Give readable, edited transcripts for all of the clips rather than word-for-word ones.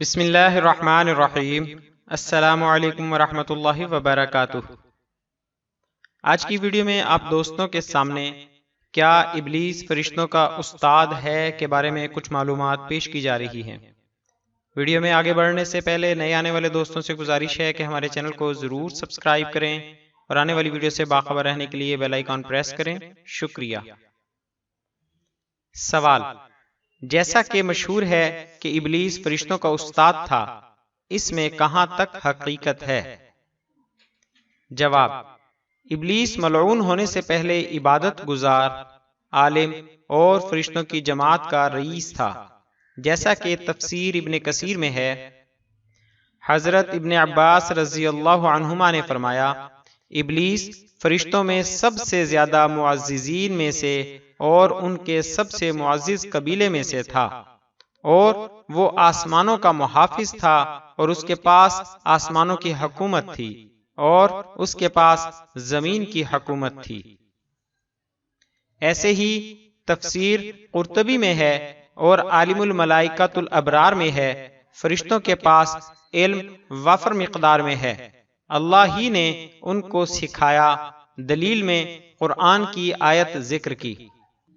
بسم اللہ الرحمن الرحیم۔ السلام علیکم ورحمۃ اللہ وبرکاتہ۔ آج کی ویڈیو میں آپ دوستوں کے سامنے کیا ابلیس فرشتوں کا استاد ہے کے بارے میں کچھ معلومات پیش کی جا رہی ہیں۔ ویڈیو میں آگے بڑھنے سے پہلے نئے آنے والے دوستوں سے گزارش ہے کہ ہمارے چینل کو ضرور سبسکرائب کریں اور آنے والی ویڈیو سے باخبر رہنے کے لیے بیل آئیکن پریس کریں۔ شکریہ۔ سوال: جیسا کہ مشہور ہے کہ ابلیس فرشتوں کا استاد تھا، اس میں کہاں تک حقیقت ہے؟ جواب: ابلیس ملعون ہونے سے پہلے عبادت گزار، عالم اور فرشتوں کی جماعت کا رئیس تھا، جیسا کہ تفسیر ابن کثیر میں ہے۔ حضرت ابن عباس رضی اللہ عنہما نے فرمایا، ابلیس فرشتوں میں سب سے زیادہ معززین میں سے اور ان کے سب سے معزز قبیلے میں سے تھا، اور وہ آسمانوں کا محافظ تھا اور اس کے پاس آسمانوں کی حکومت تھی اور اس کے پاس زمین کی حکومت تھی۔ ایسے ہی تفسیر قرطبی میں ہے اور عالم الملائکۃ الابرار میں ہے، فرشتوں کے پاس علم وافر مقدار میں ہے، اللہ ہی نے ان کو سکھایا۔ دلیل میں قرآن کی آیت ذکر کی۔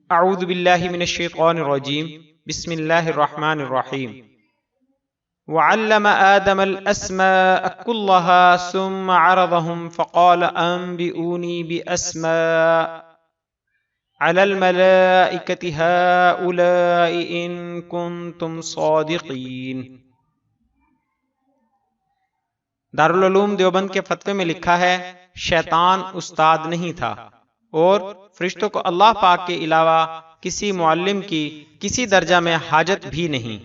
اعوذ باللہ من الشیطان الرجیم، بسم اللہ الرحمن الرحیم۔ وعلم آدم الاسماء كلها ثم عرضهم فقال انبئوني باسماء على الملائكة هؤلاء ان كنتم صادقین۔ دارالعلوم دیوبند کے فتوے میں لکھا ہے، شیطان استاد نہیں تھا اور فرشتوں کو اللہ پاک کے علاوہ کسی معلم کی کسی درجہ میں حاجت بھی نہیں۔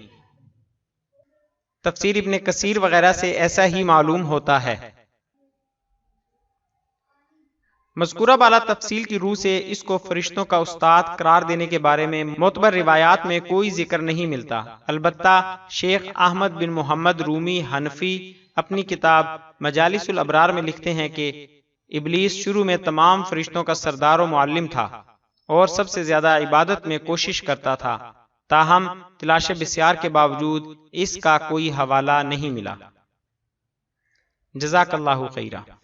تفسیر ابن کثیر وغیرہ سے ایسا ہی معلوم ہوتا ہے۔ مذکورہ بالا تفصیل کی روح سے اس کو فرشتوں کا استاد قرار دینے کے بارے میں معتبر روایات میں کوئی ذکر نہیں ملتا۔ البتہ شیخ احمد بن محمد رومی حنفی اپنی کتاب مجالس الابرار میں لکھتے ہیں کہ ابلیس شروع میں تمام فرشتوں کا سردار و معلم تھا اور سب سے زیادہ عبادت میں کوشش کرتا تھا، تاہم تلاش بسیار کے باوجود اس کا کوئی حوالہ نہیں ملا۔ جزاک اللہ خیرہ۔